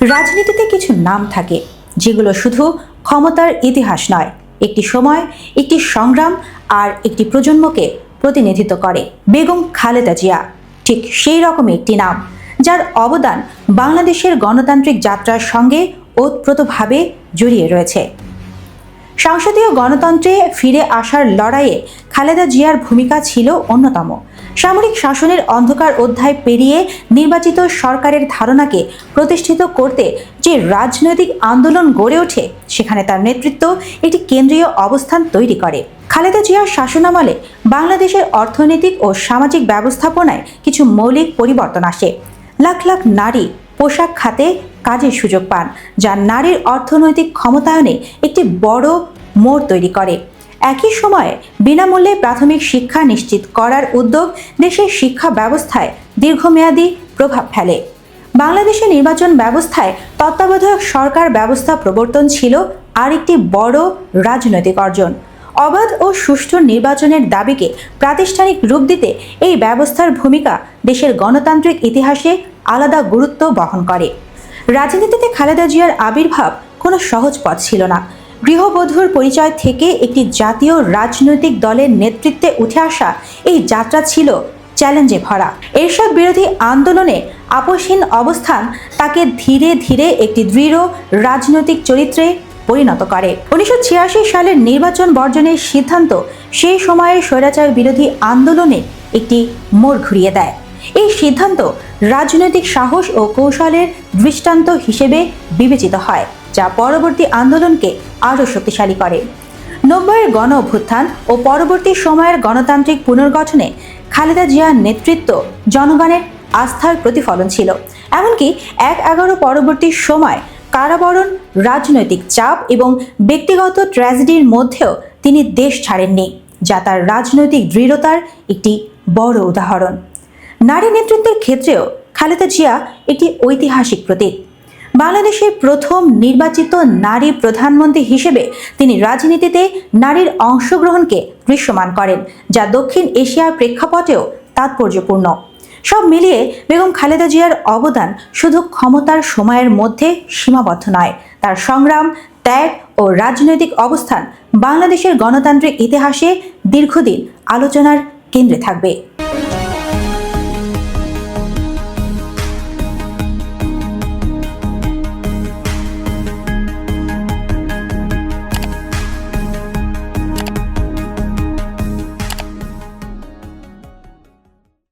রাজনীতিতে কিছু নাম থাকে যেগুলো শুধু ক্ষমতার ইতিহাস নয়, একটি সময়, একটি সংগ্রাম আর একটি প্রজন্মকে প্রতিনিধিত্ব করে। বেগম খালেদা জিয়া ঠিক সেই রকমই একটি নাম, যার অবদান বাংলাদেশের গণতান্ত্রিক যাত্রার সঙ্গে ওতপ্রোতভাবে জড়িয়ে রয়েছে। সংসদীয় গণতন্ত্রে ফিরে আসার লড়াইয়ে খালেদা জিয়ার ভূমিকা ছিল অন্যতম। সামরিক শাসনের অন্ধকার অধ্যায় পেরিয়ে নির্বাচিত সরকারের ধারণাকে প্রতিষ্ঠিত করতে যে রাজনৈতিক আন্দোলন গড়ে ওঠে, সেখানে তার নেতৃত্ব একটি কেন্দ্রীয় অবস্থান তৈরি করে। খালেদা জিয়ার শাসনামলে বাংলাদেশের অর্থনৈতিক ও সামাজিক ব্যবস্থাপনায় কিছু মৌলিক পরিবর্তন আসে। লাখ লাখ নারী পোশাক খাতে কাজের সুযোগ পান, যা নারীর অর্থনৈতিক ক্ষমতায়নে একটি বড় মোড় তৈরি করে। একই সময়ে বিনামূল্যে প্রাথমিক শিক্ষা নিশ্চিত করার উদ্যোগ দেশের শিক্ষা ব্যবস্থায় দীর্ঘমেয়াদী প্রভাব ফেলে। বাংলাদেশের নির্বাচন ব্যবস্থায় তত্ত্বাবধায়ক সরকার ব্যবস্থা প্রবর্তন ছিল আরেকটি বড় রাজনৈতিক অর্জন। অবাধ ও সুষ্ঠু নির্বাচনের দাবিকে প্রাতিষ্ঠানিক রূপ দিতে এই ব্যবস্থার ভূমিকা দেশের গণতান্ত্রিক ইতিহাসে আলাদা গুরুত্ব বহন করে। রাজনীতিতে খালেদা জিয়ার আবির্ভাব কোনো সহজ পথ ছিল না। গৃহবধূর পরিচয় থেকে একটি জাতীয় রাজনৈতিক দলের নেতৃত্বে উঠে আসা এই যাত্রা ছিল চ্যালেঞ্জে ভরা। এরশাদ বিরোধী আন্দোলনে আপোষহীন অবস্থান তাকে ধীরে ধীরে একটি দৃঢ় রাজনৈতিক চরিত্রে পরিণত করে। 1986 সালের নির্বাচন বর্জনের সিদ্ধান্ত সেই সময়ের স্বৈরাচার বিরোধী আন্দোলনে একটি মোড় ঘুরিয়ে দেয়। এই সিদ্ধান্ত রাজনৈতিক সাহস ও কৌশলের দৃষ্টান্ত হিসেবে বিবেচিত হয়, যা পরবর্তী আন্দোলনকে আরও শক্তিশালী করে। 90-এর গণ অভ্যুত্থান ও পরবর্তী সময়ের গণতান্ত্রিক পুনর্গঠনে খালেদা জিয়ার নেতৃত্ব জনগণের আস্থার প্রতিফলন ছিল। এমনকি 1/11 পরবর্তী সময় কারাবরণ, রাজনৈতিক চাপ এবং ব্যক্তিগত ট্র্যাজেডির মধ্যেও তিনি দেশ ছাড়েননি, যা তার রাজনৈতিক দৃঢ়তার একটি বড় উদাহরণ। নারী নেতৃত্বের ক্ষেত্রেও খালেদা জিয়া একটি ঐতিহাসিক প্রতীক। বাংলাদেশের প্রথম নির্বাচিত নারী প্রধানমন্ত্রী হিসেবে তিনি রাজনীতিতে নারীর অংশগ্রহণকে দৃশ্যমান করেন, যা দক্ষিণ এশিয়ার প্রেক্ষাপটেও তাৎপর্যপূর্ণ। সব মিলিয়ে বেগম খালেদা জিয়ার অবদান শুধু ক্ষমতার সময়ের মধ্যে সীমাবদ্ধ নয়, তার সংগ্রাম, ত্যাগ ও রাজনৈতিক অবস্থান বাংলাদেশের গণতান্ত্রিক ইতিহাসে দীর্ঘদিন আলোচনার কেন্দ্রে থাকবে।